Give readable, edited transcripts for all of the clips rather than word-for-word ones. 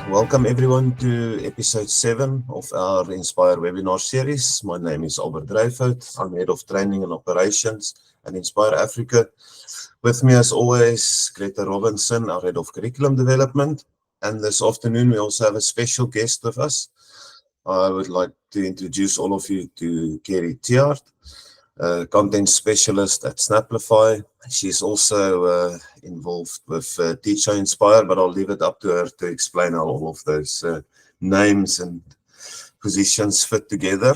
Welcome everyone to episode 7 of our Inspire webinar series. My name is Albert Dryfout. I'm Head of Training and Operations at Inspire Africa. With me as always, Greta Robinson, our Head of Curriculum Development. And this afternoon we also have a special guest with us. I would like to introduce all of you to Kerry Tiart, content specialist at Snapplify. She's also involved with Teacha Inspire, but I'll leave it up to her to explain how all of those names and positions fit together.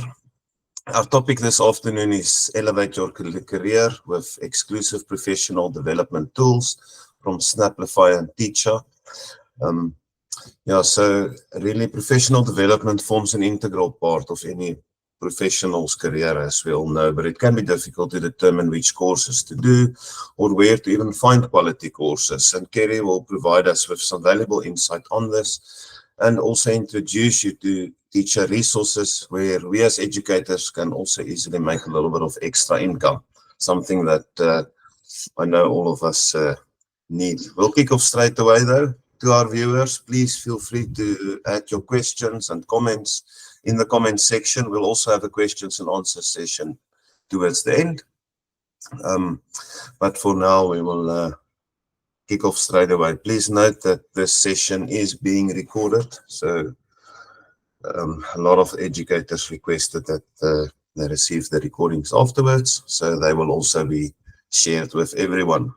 Our topic this afternoon is Elevate Your Career with exclusive professional development tools from Snapplify and Teacha. So really professional development forms an integral part of any professional's career, as we all know, but it can be difficult to determine which courses to do or where to even find quality courses. And Kerry will provide us with some valuable insight on this and also introduce you to teacher resources where we as educators can also easily make a little bit of extra income, something that I know all of us need. We'll kick off straight away though. To our viewers, please feel free to add your questions and comments in the comment section. We'll also have a questions and answer session towards the end. But for now, we will kick off straight away. Please note that this session is being recorded. So a lot of educators requested that they receive the recordings afterwards. So they will also be shared with everyone.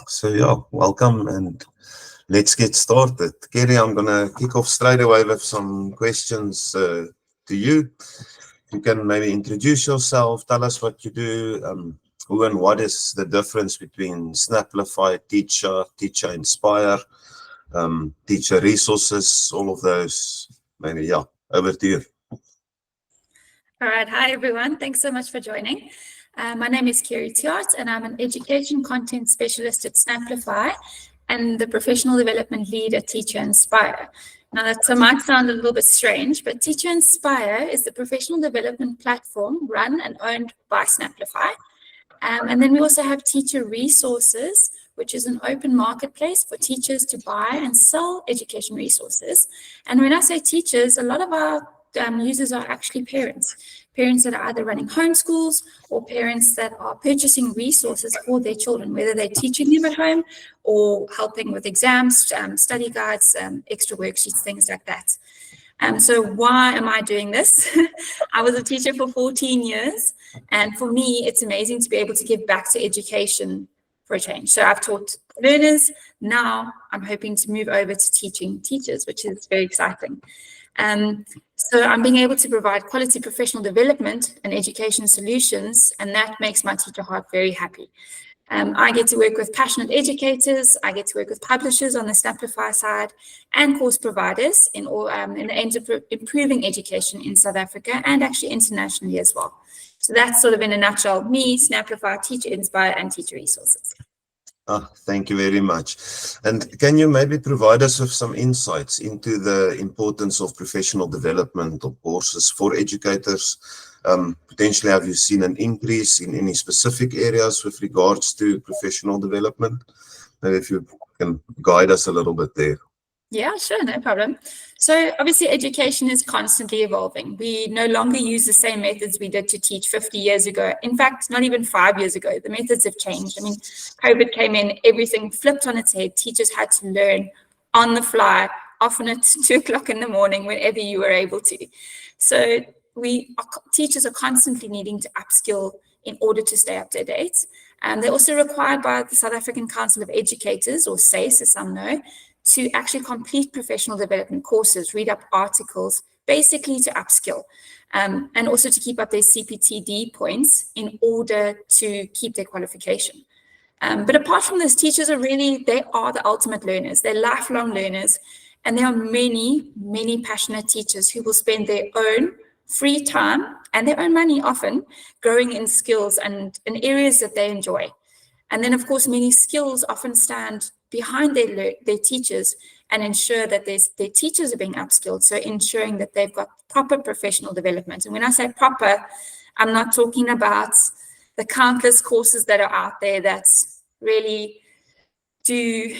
So yeah, welcome and let's get started. Kerry, I'm going to kick off straight away with some questions to you. You can maybe introduce yourself, tell us what you do, who and what is the difference between Snapplify, Teacha, Teacha Inspire, teacher resources, all of those. Maybe, yeah, over to you. All right. Hi, everyone. Thanks so much for joining. My name is Kerry Tiart, and I'm an education content specialist at Snapplify and the professional development lead at Teacha Inspire. Now, that might sound a little bit strange, but Teacha Inspire is the professional development platform run and owned by Snapplify. And then we also have Teacher Resources, which is an open marketplace for teachers to buy and sell education resources. And when I say teachers, a lot of our users are actually parents that are either running homeschools or parents that are purchasing resources for their children, whether they're teaching them at home or helping with exams, study guides, extra worksheets, things like that. So why am I doing this? I was a teacher for 14 years, and for me, it's amazing to be able to give back to education for a change. So I've taught learners. Now I'm hoping to move over to teaching teachers, which is very exciting. So I'm being able to provide quality professional development and education solutions, and that makes my teacher heart very happy. I get to work with passionate educators. I get to work with publishers on the Snapplify side and course providers in the aims of improving education in South Africa and actually internationally as well. So that's sort of in a nutshell, me, Snapplify, Teacha Inspire, and Teacher Resources. Thank you very much. And can you maybe provide us with some insights into the importance of professional development of courses for educators? Potentially, have you seen an increase in any specific areas with regards to professional development? Maybe if you can guide us a little bit there. Yeah, sure, no problem. So obviously education is constantly evolving. We no longer use the same methods we did to teach 50 years ago. In fact, not even 5 years ago. The methods have changed. I mean, COVID came in, everything flipped on its head. Teachers had to learn on the fly, often at 2 o'clock in the morning, whenever you were able to. So teachers are constantly needing to upskill in order to stay up to date. They're also required by the South African Council of Educators, or SACE as some know, to actually complete professional development courses, read up articles, basically to upskill, and also to keep up their CPTD points in order to keep their qualification. But apart from this, teachers they are the ultimate learners. They're lifelong learners, and there are many, many passionate teachers who will spend their own free time and their own money often growing in skills and in areas that they enjoy. And then, of course, many skills often stand behind their teachers and ensure that their teachers are being upskilled, so ensuring that they've got proper professional development. And when I say proper, I'm not talking about the countless courses that are out there that really do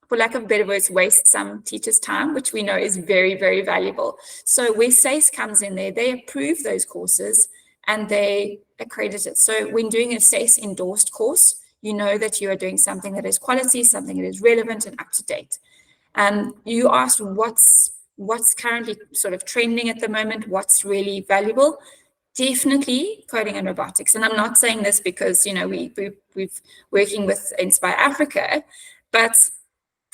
for lack of better words, waste some teachers' time, which we know is very, very valuable. So where SACE comes in there, they approve those courses and they accredit it. So when doing a SACE endorsed course, you know that you are doing something that is quality, something that is relevant and up to date. You asked what's currently sort of trending at the moment, what's really valuable. Definitely coding and robotics. And I'm not saying this because, we've working with Inspire Africa, but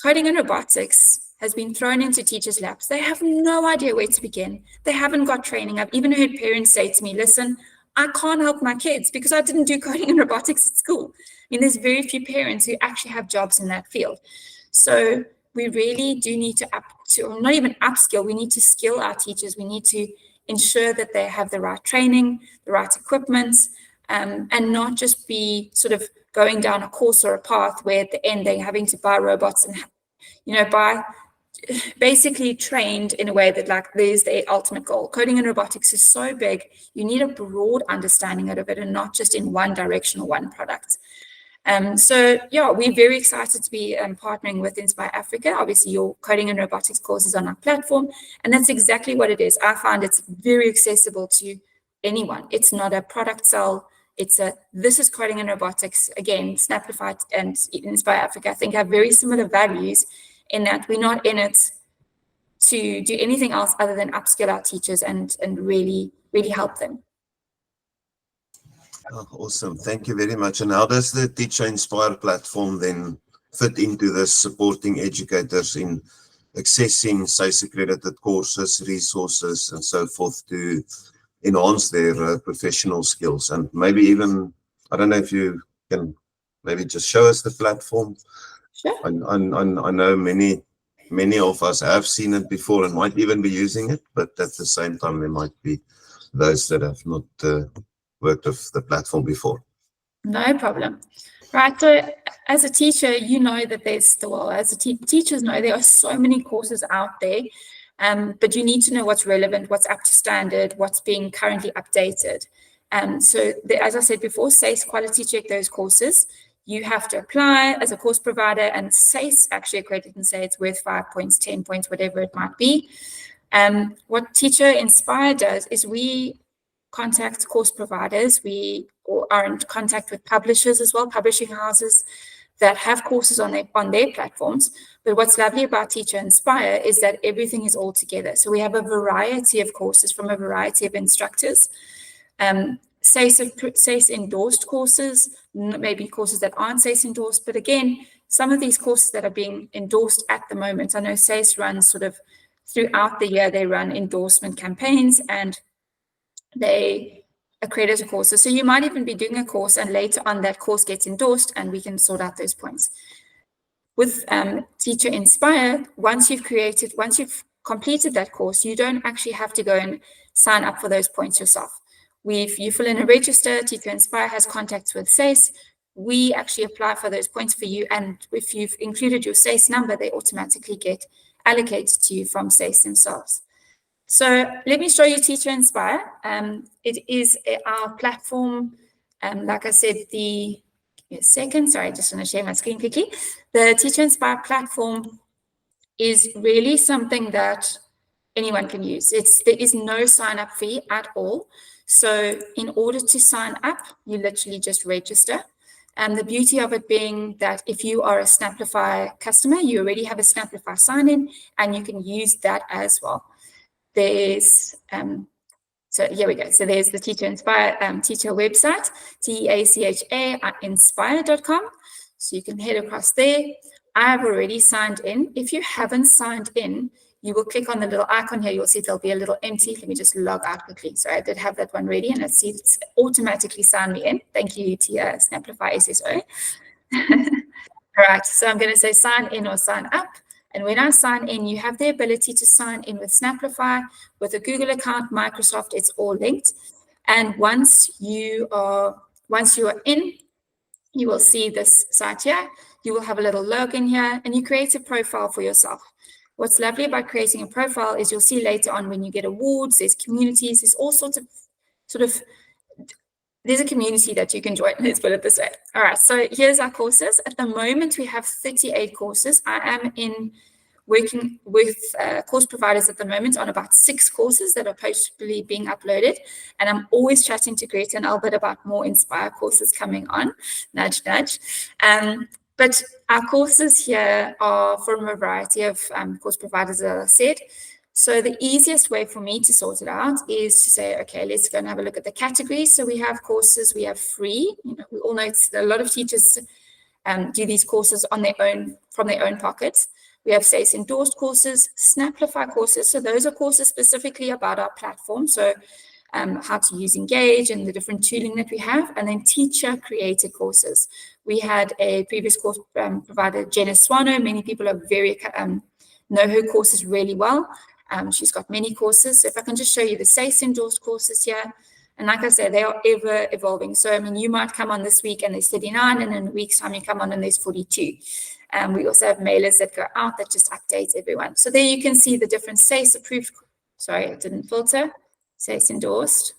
coding and robotics has been thrown into teachers' laps. They have no idea where to begin. They haven't got training. I've even heard parents say to me, listen, I can't help my kids because I didn't do coding and robotics at school. I mean, there's very few parents who actually have jobs in that field. So we really do need to not even upskill, we need to skill our teachers. We need to ensure that they have the right training, the right equipment, and not just be sort of going down a course or a path where at the end they're having to buy robots and, buy basically trained in a way that like there's the ultimate goal. Coding and robotics is so big, you need a broad understanding of it and not just in one direction or one product. So yeah, we're very excited to be partnering with Inspire Africa. Obviously, your coding and robotics course is on our platform, and that's exactly what it is. I find it's very accessible to anyone. It's not a product sell. This is coding and robotics. Again, Snapplify and Inspire Africa, I think, have very similar values in that we're not in it to do anything else other than upskill our teachers and really, really help them. Oh, awesome. Thank you very much. And how does the Teacher Inspire platform then fit into this, supporting educators in accessing SACE accredited courses, resources, and so forth to enhance their professional skills? And maybe even, I don't know if you can maybe just show us the platform. Sure. I know many of us have seen it before and might even be using it, but at the same time, there might be those that have not worked with the platform before. No problem. Right. So as a teacher, you know that teachers know there are so many courses out there, but you need to know what's relevant, what's up to standard, what's being currently updated. So as I said before, SACE quality check those courses. You have to apply as a course provider, and SACE actually accredit and say it's worth 5 points, 10 points, whatever it might be. What Teacher Inspire does is we contact course providers. We are in contact with publishers as well, publishing houses that have courses on their platforms. But what's lovely about Teacher Inspire is that everything is all together. So we have a variety of courses from a variety of instructors. SACE endorsed courses, maybe courses that aren't SACE endorsed. But again, some of these courses that are being endorsed at the moment, I know SACE runs sort of throughout the year, they run endorsement campaigns and they accredit courses. So you might even be doing a course and later on that course gets endorsed and we can sort out those points. With Teacher Inspire, once you've completed that course, you don't actually have to go and sign up for those points yourself. You fill in a register, Teacher Inspire has contacts with SACE. We actually apply for those points for you. And if you've included your SACE number, they automatically get allocated to you from SACE themselves. So let me show you Teacher Inspire. It is our platform. Like I said, give me a second. Sorry, I just want to share my screen quickly. The Teacher Inspire platform is really something that anyone can use. There is no sign-up fee at all. So in order to sign up, you literally just register. And the beauty of it being that if you are a Snapplify customer, you already have a Snapplify sign-in, and you can use that as well. So here we go. So there's the Teacher Inspire teacher website, TEACHA inspire.com. So you can head across there. I've already signed in. If you haven't signed in, you will click on the little icon here. You'll see there'll be a little empty. Let me just log out quickly. So I did have that one ready, and let's see if it's automatically signed me in. Thank you to Snapplify SSO. All right, so I'm going to say sign in or sign up. And when I sign in, you have the ability to sign in with Snapplify, with a Google account, Microsoft, it's all linked. And once you are in, you will see this site here. You will have a little login here, and you create a profile for yourself. What's lovely about creating a profile is you'll see later on when you get awards, there's communities, there's all sorts of there's a community that you can join. Let's put it this way. All right, so here's our courses. At the moment, we have 38 courses. I am working with course providers at the moment on about 6 courses that are possibly being uploaded. And I'm always chatting to Greta and Albert about more Inspire courses coming on. Nudge, nudge. But our courses here are from a variety of course providers, as I said. So the easiest way for me to sort it out is to say, okay, let's go and have a look at the categories. So we have courses, we have free. We all know a lot of teachers do these courses on their own, from their own pockets. We have SACE endorsed courses, Snapplify courses. So those are courses specifically about our platform. So how to use Engage and the different tooling that we have, and then teacher created courses. We had a previous course provider, Jenna Swano. Many people are know her courses really well. She's got many courses. So if I can just show you the SACE endorsed courses here. And like I said, they are ever evolving. So, I mean, you might come on this week and there's 39, and in a week's time you come on and there's 42. We also have mailers that go out that just update everyone. So there you can see the different SACE approved. Sorry, it didn't filter. SACE endorsed.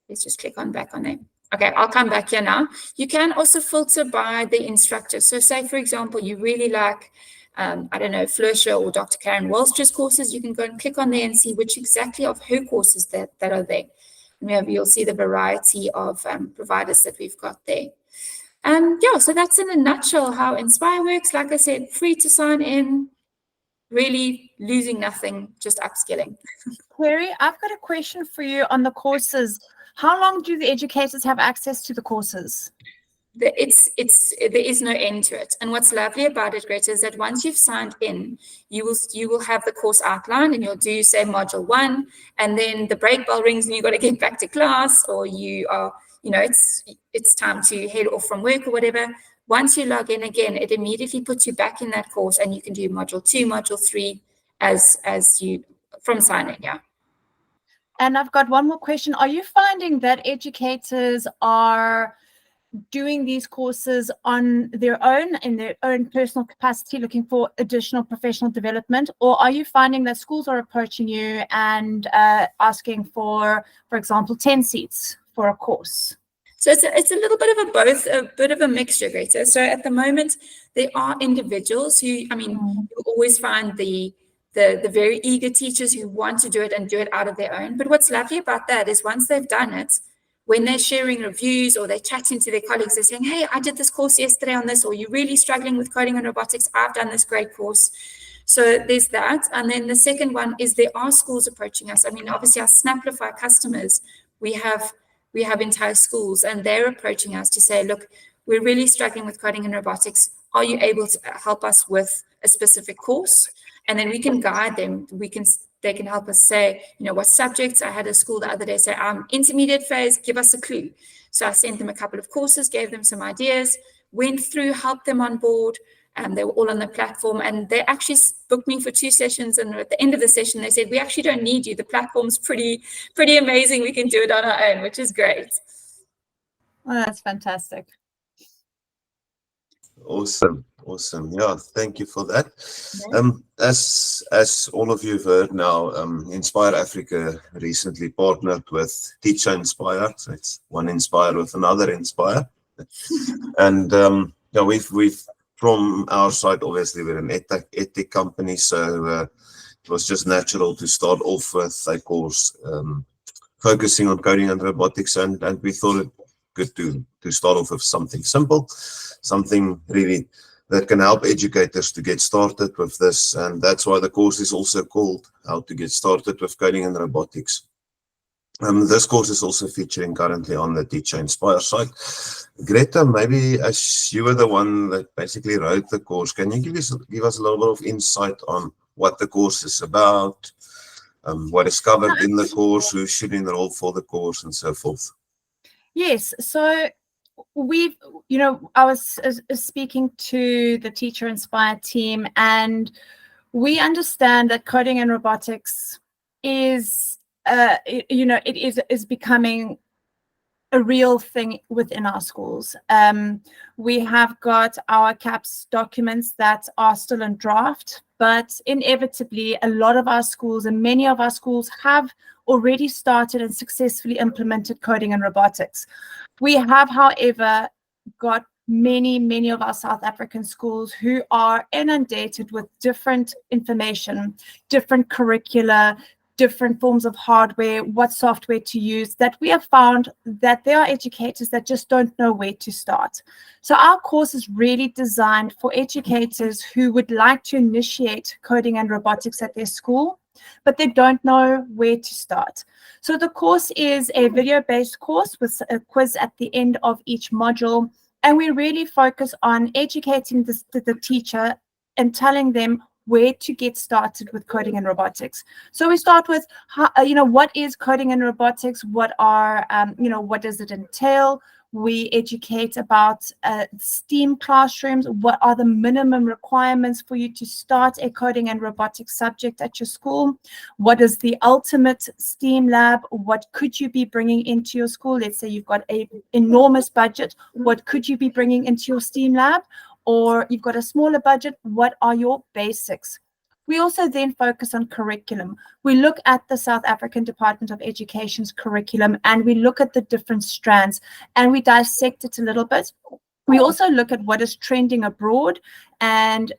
Let's just click on back on there. Okay, I'll come back here now. You can also filter by the instructor. So say, for example, you really like, I don't know, Flersha or Dr. Karen Wallstra's courses. You can go and click on there and see which exactly of her courses that are there. And you'll see the variety of providers that we've got there. Yeah, so that's in a nutshell how Inspire works. Like I said, free to sign in, really losing nothing, just upskilling. Carrie, I've got a question for you on the courses. How long do the educators have access to the courses? There is no end to it. And what's lovely about it, Greta, is that once you've signed in, you will have the course outlined, and you'll do, say, module 1, and then the break bell rings and you've got to get back to class, or you are, it's time to head off from work or whatever. Once you log in again, it immediately puts you back in that course, and you can do module 2, module 3 as you from signing, yeah. And I've got one more question. Are you finding that educators are doing these courses on their own, in their own personal capacity, looking for additional professional development? Or are you finding that schools are approaching you and asking for example, 10 seats for a course? So it's a little bit of a bit of a mixture, Greta. So at the moment, there are individuals who, you always find the very eager teachers who want to do it and do it out of their own. But what's lovely about that is once they've done it, when they're sharing reviews or they're chatting to their colleagues, they're saying, hey, I did this course yesterday on this, or you're really struggling with coding and robotics, I've done this great course. So there's that. And then the second one is there are schools approaching us. Obviously our Snapplify customers, we have entire schools, and they're approaching us to say, look, we're really struggling with coding and robotics. Are you able to help us with a specific course? And then we can guide them. They can help us say, what subjects. I had a school the other day say, intermediate phase, give us a clue. So I sent them a couple of courses, gave them some ideas, went through, helped them on board. They were all on the platform, and they actually booked me for 2 sessions. And at the end of the session, they said, we actually don't need you. The platform's pretty amazing. We can do it on our own, which is great. Oh, that's fantastic. Awesome. Yeah, thank you for that. As all of you have heard now, Inspire Africa recently partnered with Teacha Inspire. So it's one Inspire with another Inspire. And we've from our side, obviously we're an edtech company, so it was just natural to start off with a course focusing on coding and robotics, and we thought it good to start off with something simple, something really that can help educators to get started with this. And that's why the course is also called How to Get Started with Coding and Robotics. This course is also featuring currently on the Teacha Inspire site. Greta, maybe as you were the one that basically wrote the course, can you give us a little bit of insight on what the course is about, what is covered in the course, who should enroll for the course, and so forth? Yes, so I was speaking to the Teacher Inspire team, and we understand that coding and robotics is, it is becoming a real thing within our schools. We have got our CAPS documents that are still in draft, but inevitably a lot of our schools and many of our schools have already started and successfully implemented coding and robotics. We have, however, got many of our South African schools who are inundated with different information, different curricula, different forms of hardware, what software to use, that we have found that there are educators that just don't know where to start. So our course is really designed for educators who would like to initiate coding and robotics at their school, but they don't know where to start. So the course is a video-based course with a quiz at the end of each module, and we really focus on educating the teacher and telling them where to get started with coding and robotics. So we start with, what is coding and robotics? What are, what does it entail? We educate about STEAM classrooms. What are the minimum requirements for you to start a coding and robotics subject at your school? What is the ultimate STEAM lab? What could you be bringing into your school? Let's say you've got an enormous budget. What could you be bringing into your STEAM lab? Or you've got a smaller budget, what are your basics? We also then focus on curriculum. We look at the South African Department of Education's curriculum, and we look at the different strands, and we dissect it a little bit. We also look at what is trending abroad and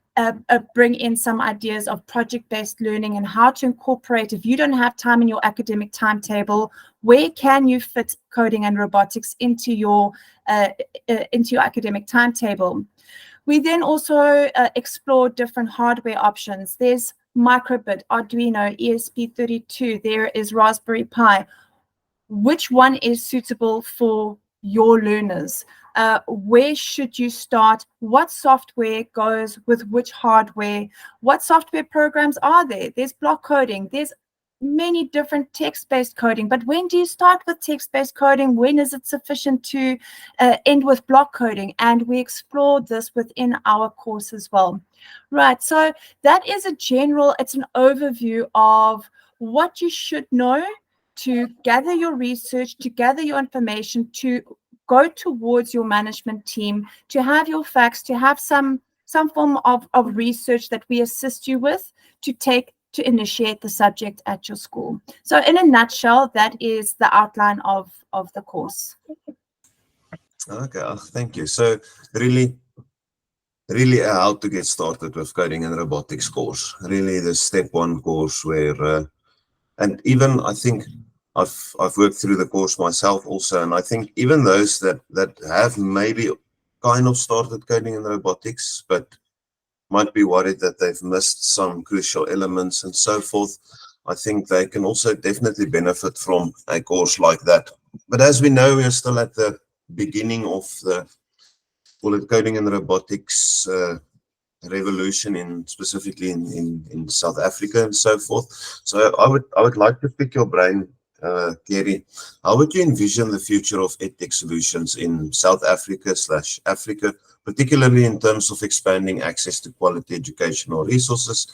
bring in some ideas of project-based learning and how to incorporate, if you don't have time in your academic timetable, where can you fit coding and robotics into your academic timetable? We then also explore different hardware options. There's microbit, Arduino, ESP32, there is Raspberry Pi. Which one is suitable for your learners? Where should you start? What software goes with which hardware? What software programs are there? There's block coding. There's many different text-based coding, but when do you start with text-based coding? When is it sufficient to end with block coding? And we explore this within our course as well. Right, so that is it's an overview of what you should know to gather your research, to gather your information, to go towards your management team, to have your facts, to have some form of research that we assist you with to initiate the subject at your school. So in a nutshell, that is the outline of the course. Okay, thank you. So really how to get started with coding and robotics course. Really the step one course where, and even I think I've worked through the course myself also, and I think even those that have maybe kind of started coding and robotics, but might be worried that they've missed some crucial elements and so forth, I think they can also definitely benefit from a course like that. But as we know, we are still at the beginning of the coding and robotics revolution specifically in South Africa and so forth. So I would like to pick your brain, Kerry. How would you envision the future of EdTech solutions in South Africa/Africa, particularly in terms of expanding access to quality educational resources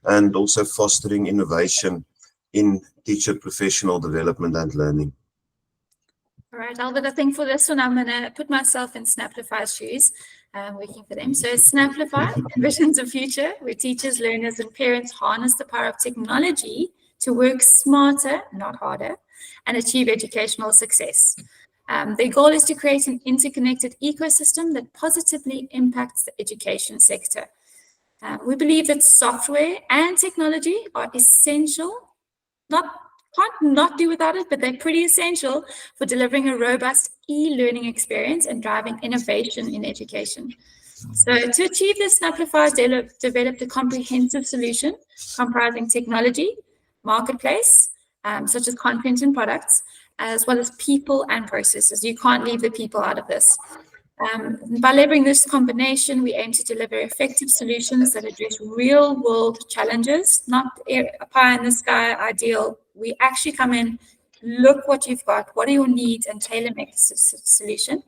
and also fostering innovation in teacher professional development and learning? All right, Albert, I think for this one, I'm going to put myself in Snapplify's shoes, working for them. So Snapplify envisions a future where teachers, learners, and parents harness the power of technology to work smarter, not harder, and achieve educational success. Their goal is to create an interconnected ecosystem that positively impacts the education sector. We believe that software and technology are essential, can't not do without it, but they're pretty essential for delivering a robust e-learning experience and driving innovation in education. So to achieve this, Snapplify developed a comprehensive solution comprising technology, marketplace, such as content and products, as well as people and processes. You can't leave the people out of this. By leveraging this combination, we aim to deliver effective solutions that address real-world challenges, not a pie-in-the-sky ideal. We actually come in, look what you've got, what are your needs, and tailor-make a solution,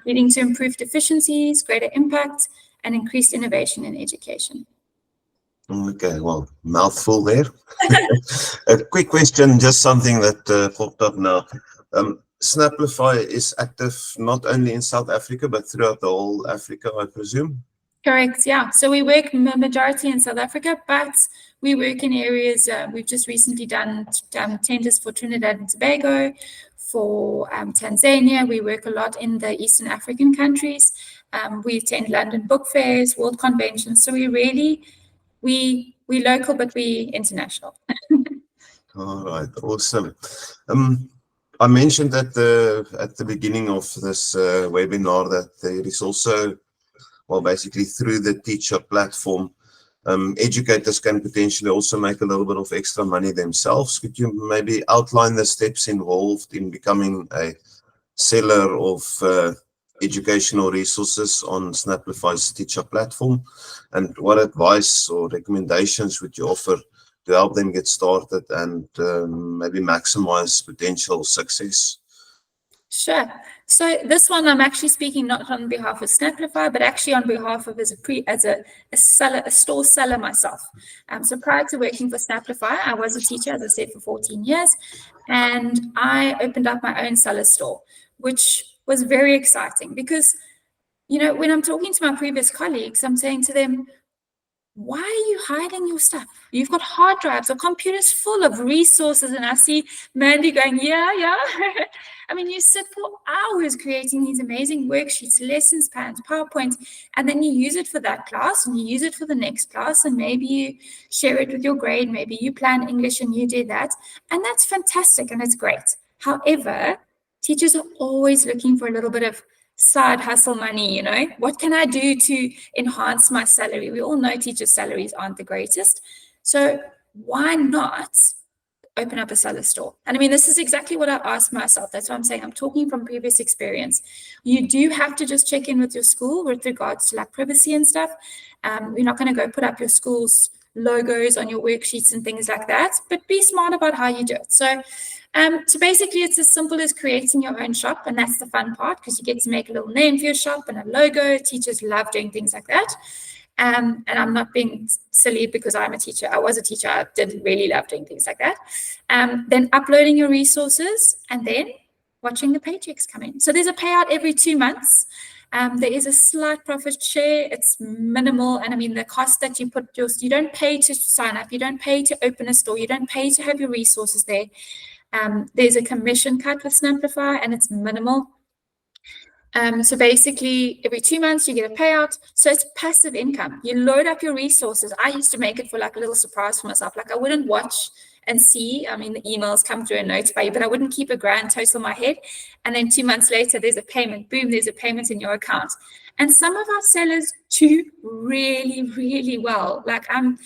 leading to improved efficiencies, greater impact, and increased innovation in education. Okay, well, mouthful there. A quick question, just something that popped up now. Snapplify is active not only in South Africa, but throughout the whole Africa, I presume? Correct, yeah. So we work majority in South Africa, but we work in areas, we've just recently done tenders for Trinidad and Tobago, for Tanzania. We work a lot in the Eastern African countries. We attend London book fairs, world conventions. So we local, but we international. All right, awesome. I mentioned at the beginning of this webinar that there is also, well, basically through the Teacha platform, educators can potentially also make a little bit of extra money themselves. Could you maybe outline the steps involved in becoming a seller of educational resources on Snapplify's Teacha platform, and what advice or recommendations would you offer to help them get started and maybe maximize potential success? Sure. So this one, I'm actually speaking not on behalf of Snapplify, but actually on behalf of as a store seller myself. So prior to working for Snapplify, I was a teacher, as I said, for 14 years, and I opened up my own seller store, which was very exciting because, when I'm talking to my previous colleagues, I'm saying to them, why are you hiding your stuff? You've got hard drives or computers full of resources. And I see Mandy going, yeah. I mean, you sit for hours creating these amazing worksheets, lessons plans, PowerPoints, and then you use it for that class and you use it for the next class. And maybe you share it with your grade. Maybe you plan English and you do that. And that's fantastic and it's great. However, teachers are always looking for a little bit of side hustle money, what can I do to enhance my salary? We all know teachers' salaries aren't the greatest. So why not open up a seller store? And I mean, this is exactly what I asked myself. That's why I'm saying I'm talking from previous experience. You do have to just check in with your school with regards to like privacy and stuff. You're not going to go put up your school's logos on your worksheets and things like that, but be smart about how you do it. So basically it's as simple as creating your own shop, and that's the fun part because you get to make a little name for your shop and a logo. Teachers love doing things like that. And I'm not being silly because I'm a teacher. I was a teacher. I did really love doing things like that. Then uploading your resources and then watching the paychecks come in. So there's a payout every 2 months. There is a slight profit share. It's minimal. And I mean, the cost that you you don't pay to sign up. You don't pay to open a store. You don't pay to have your resources there. There's a commission cut with Snapplify and it's minimal. So basically every 2 months you get a payout. So it's passive income. You load up your resources. I used to make it for like a little surprise for myself. Like I wouldn't watch and see, I mean, the emails come through and notify you, but I wouldn't keep a grand total in my head. And then 2 months later, there's a payment, boom, there's a payment in your account. And some of our sellers do really, really well. Like I'm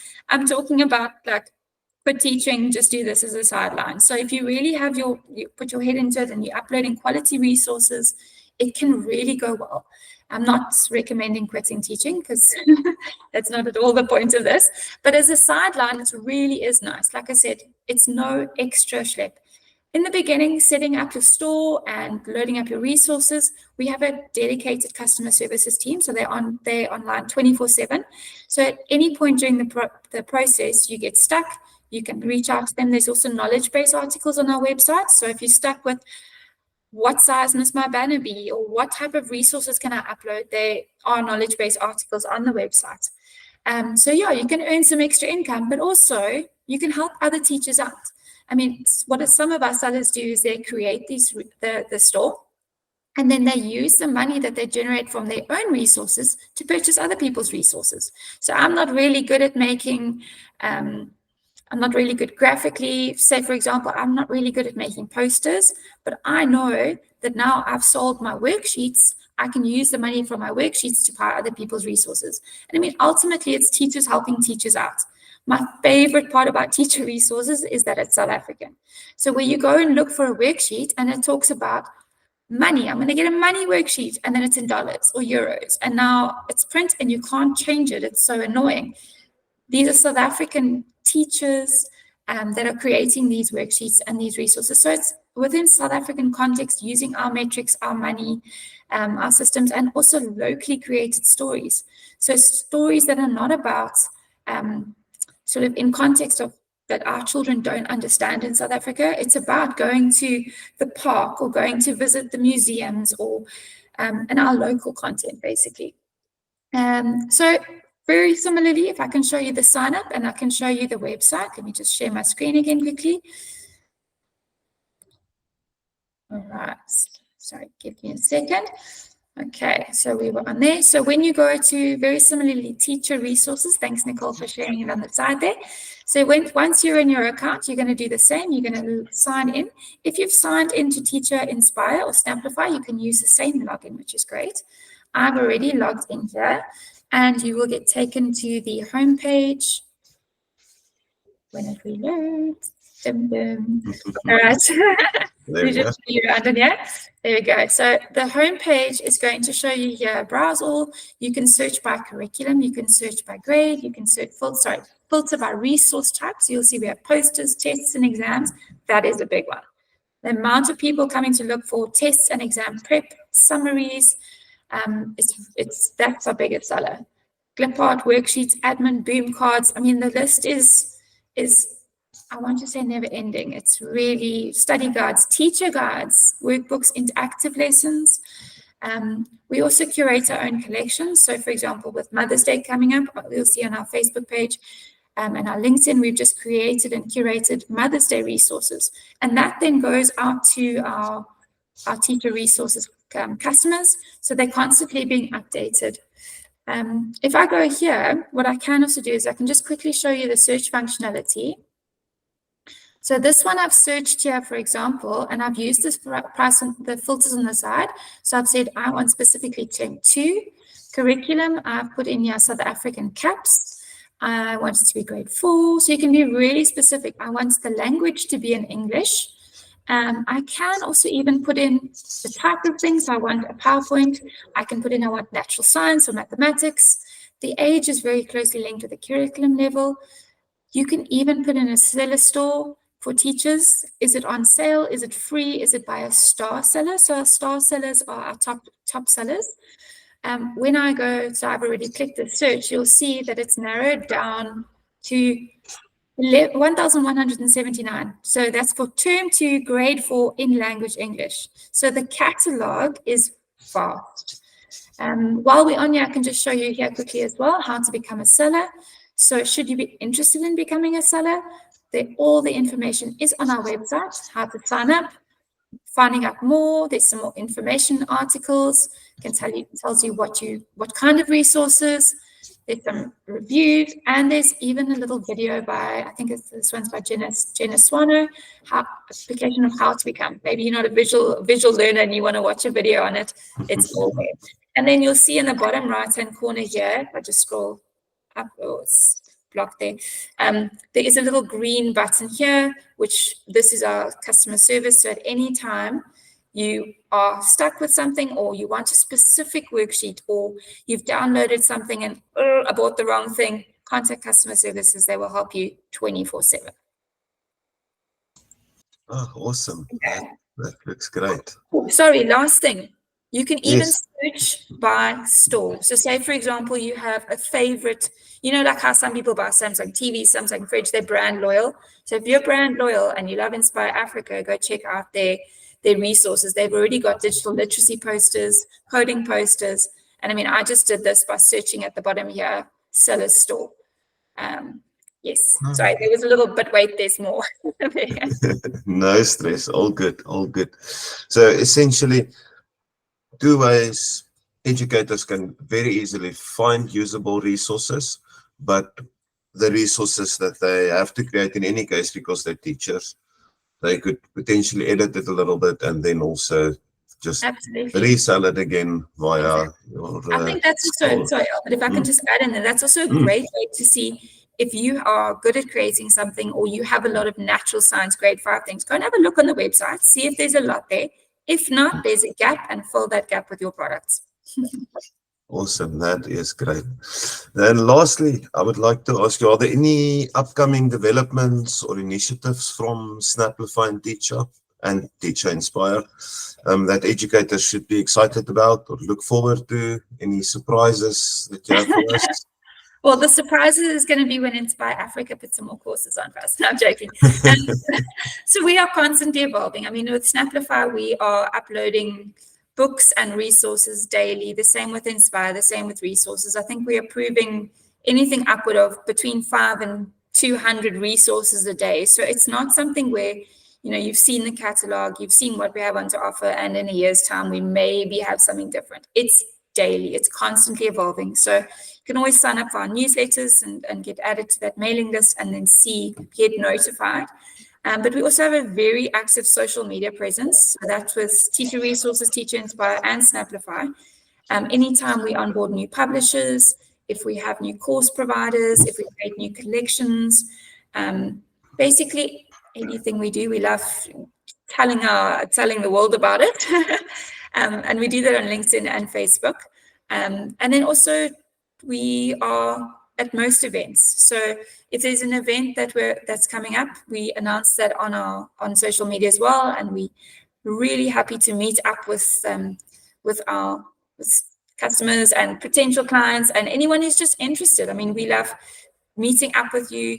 talking about like, for teaching, just do this as a sideline. So if you really have you put your head into it and you're uploading quality resources, it can really go well. I'm not recommending quitting teaching because that's not at all the point of this. But as a sideline, it really is nice. Like I said, it's no extra schlep. In the beginning, setting up your store and loading up your resources, we have a dedicated customer services team. So they're online 24/7. So at any point during the process, you get stuck, you can reach out to them. There's also knowledge-based articles on our website. So if you're stuck with what size must my banner be or what type of resources can I upload, there are knowledge-based articles on the website. So yeah, you can earn some extra income, but also you can help other teachers out. I mean, what some of our sellers do is they create the store, and then they use the money that they generate from their own resources to purchase other people's resources. So I'm not really good at making, I'm not really good graphically. Say, for example, I'm not really good at making posters, but I know that now I've sold my worksheets, I can use the money from my worksheets to buy other people's resources. And I mean, ultimately, it's teachers helping teachers out. My favorite part about teacher resources is that it's South African. So where you go and look for a worksheet and it talks about money, I'm going to get a money worksheet, and then it's in dollars or euros. And now it's print and you can't change it. It's so annoying. These are South African teachers that are creating these worksheets and these resources. So it's within South African context, using our metrics, our money, our systems, and also locally created stories. So stories that are not about sort of in context of that our children don't understand in South Africa. It's about going to the park or going to visit the museums or and our local content, basically. So very similarly, if I can show you the sign up and I can show you the website, let me just share my screen again quickly. All right, sorry, give me a second. Okay, so we were on there. So when you go to, very similarly, teacher resources, thanks Nicole for sharing it on the side there. So once you're in your account, you're going to do the same. You're going to sign in. If you've signed into Teacha, Inspire or Snapplify, you can use the same login, which is great. I've already logged in here, and you will get taken to the home page when it reloads. Dum, dum. All right. There we go. There we go. So the home page is going to show you here, browse all. You can search by curriculum. You can search by grade. You can filter by resource type. So you'll see we have posters, tests, and exams. That is a big one. The amount of people coming to look for tests and exam prep, summaries, that's our biggest seller. Clip art, worksheets, admin, boom cards. I mean, the list is I want to say never ending. It's really study guides, teacher guides, workbooks, interactive lessons. We also curate our own collections. So for example, with Mother's Day coming up, you'll see on our Facebook page and our LinkedIn, we've just created and curated Mother's Day resources. And that then goes out to our teacher resources customers. So they're constantly being updated. If I go here, what I can also do is I can just quickly show you the search functionality. So this one I've searched here, for example, and I've used this price on the filters on the side. So I've said I want specifically term 2. Curriculum, I've put in here South African caps. I want it to be grade 4. So you can be really specific. I want the language to be in English. I can also even put in the type of things. I want a PowerPoint. I can put in I want natural science or mathematics. The age is very closely linked with the curriculum level. You can even put in a seller store for teachers. Is it on sale? Is it free? Is it by a star seller? So our star sellers are our top sellers. When I go, so I've already clicked the search, you'll see that it's narrowed down to 1,179. So that's for term 2, grade 4 in language English. So the catalog is vast. While we're on here, I can just show you here quickly as well how to become a seller. So should you be interested in becoming a seller, all the information is on our website, how to sign up, finding out more. There's some more information articles, tells you what kind of resources. There's some reviews, and there's even a little video by, I think this one's by Jenna Swano, application of how to become. Maybe you're not a visual learner and you want to watch a video on it. It's all there. And then you'll see in the bottom right-hand corner here, if I just scroll up, it's blocked there. There is a little green button here, which this is our customer service. So at any time you are stuck with something, or you want a specific worksheet, or you've downloaded something and I bought the wrong thing, contact customer services. They will help you 24/7. Oh, awesome. That looks great. Sorry, last thing. You can even search by store. So say, for example, you have a favorite, like how some people buy Samsung TV, Samsung fridge, they're brand loyal. So if you're brand loyal and you love Inspire Africa, go check out their resources. They've already got digital literacy posters, coding posters. And I mean, I just did this by searching at the bottom here, seller store. Yes, sorry, there was a little bit, wait, there's more. No stress, all good. So essentially, 2 ways educators can very easily find usable resources, but the resources that they have to create in any case, because they're teachers, they could potentially edit it a little bit and then also just resell it again via your I think that's also, sorry, but if I can just add in there, that's also a great way to see if you are good at creating something, or you have a lot of natural science grade 5 things. Go and have a look on the website, see if there's a lot there. If not, there's a gap, and fill that gap with your products. Awesome, that is great. Then lastly, I would like to ask you, are there any upcoming developments or initiatives from Snapplify and Teacha Inspire that educators should be excited about or look forward to? Any surprises that you have for us? Well, the surprise is going to be when Inspire Africa puts some more courses on for us. No, I'm joking. So we are constantly evolving. I mean, with Snapplify, we are uploading books and resources daily. The same with Inspire, the same with resources. I think we are approving anything upward of between 5 and 200 resources a day. So it's not something where, you've seen the catalog, you've seen what we have on to offer, and in a year's time, we maybe have something different. It's daily, it's constantly evolving. So you can always sign up for our newsletters and get added to that mailing list and then get notified. But we also have a very active social media presence. So that's with Teacher Resources, Teacher Inspire, and Snapplify. Anytime we onboard new publishers, if we have new course providers, if we create new collections, basically anything we do, we love telling the world about it. And we do that on LinkedIn and Facebook. And then also we are at most events. So if there's an event that's coming up, we announce that on social media as well. And we're really happy to meet up with customers and potential clients and anyone who's just interested. I mean, we love meeting up with you,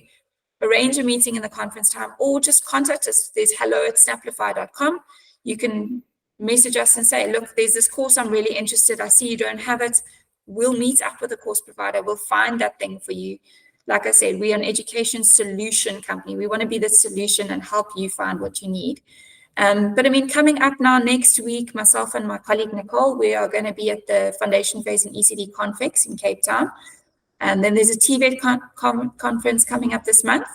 arrange a meeting in the conference time, or just contact us. There's hello@snapplify.com. You can message us and say, look, there's this course I'm really interested. I see you don't have it. We'll meet up with the course provider. We'll find that thing for you. Like I said, we're an education solution company. We want to be the solution and help you find what you need. But I mean, coming up now next week, myself and my colleague Nicole, we are going to be at the Foundation Phase and ECD Confex in Cape Town. And then there's a TVET conference coming up this month.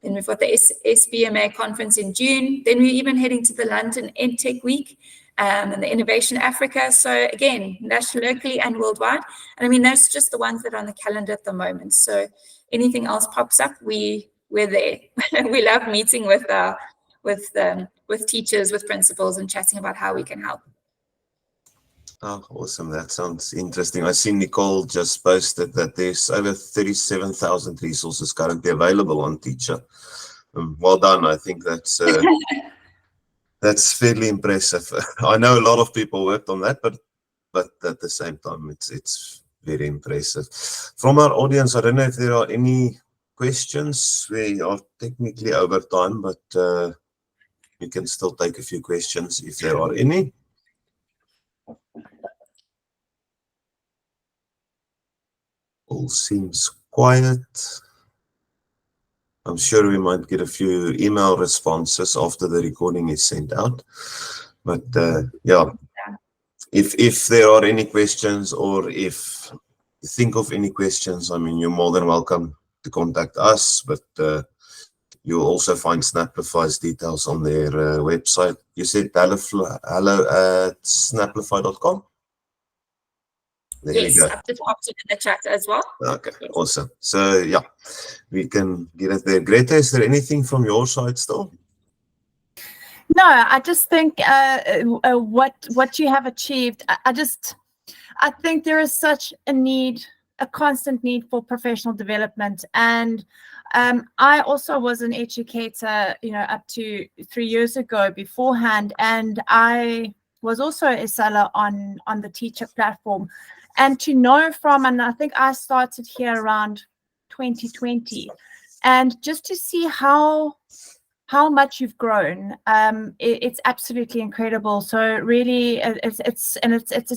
Then we've got the SBMA conference in June. Then we're even heading to the London EdTech Week and the Innovation Africa. So again, locally and worldwide. And I mean, those are just the ones that are on the calendar at the moment. So anything else pops up, we're there. We love meeting with teachers, with principals, and chatting about how we can help. Oh, awesome. That sounds interesting. I see Nicole just posted that there's over 37,000 resources currently available on Teacha. Well done. I think that's fairly impressive. I know a lot of people worked on that, but at the same time, it's very impressive. From our audience, I don't know if there are any questions. We are technically over time, but we can still take a few questions if there are any. All seems quiet. I'm sure we might get a few email responses after the recording is sent out. But yeah, if there are any questions, or if you think of any questions, I mean, you're more than welcome to contact us. But you'll also find Snapplify's details on their website. You said hello@snapplify.com? Yes, I've just popped it in the chat as well. Okay, yes. Awesome. So yeah, we can get it there. Greta, is there anything from your side still? No, I just think what you have achieved, I think there is such a constant need for professional development. And I also was an educator, up to 3 years ago beforehand, and I was also a seller on the Teacha platform. And to know and I think I started here around 2020, and just to see how much you've grown, it's absolutely incredible. So really, it's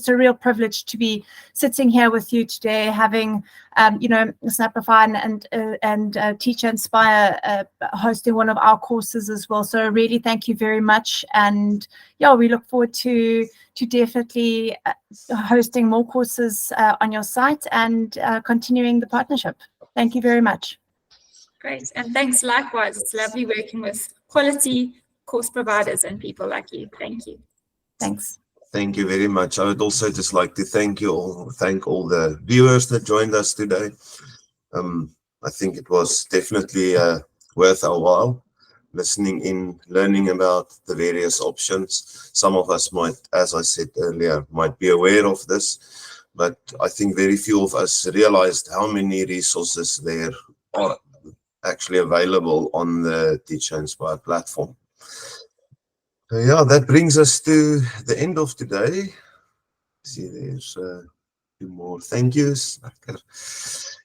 a real privilege to be sitting here with you today, having Snapplify and Teacher Inspire hosting one of our courses as well. So really, thank you very much. And yeah, we look forward to definitely hosting more courses on your site and continuing the partnership. Thank you very much. Great. And thanks likewise. It's lovely working with quality course providers and people like you. Thank you. Thanks. Thank you very much. I would also just like to thank all the viewers that joined us today. I think it was definitely worth our while listening in, learning about the various options. Some of us might, as I said earlier, might be aware of this, but I think very few of us realized how many resources there are actually available on the Teacher Inspire platform. So yeah, that brings us to the end of today. See, there's few more thank yous.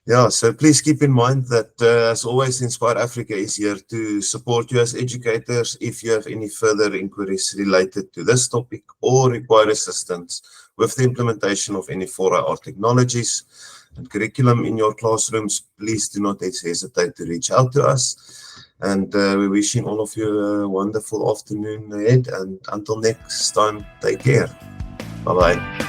Yeah, so please keep in mind that, as always, Inspire Africa is here to support you as educators. If you have any further inquiries related to this topic or require assistance with the implementation of any 4IR technologies and curriculum in your classrooms, please do not hesitate to reach out to us. And we're wishing all of you a wonderful afternoon ahead. And until next time, take care. Bye-bye.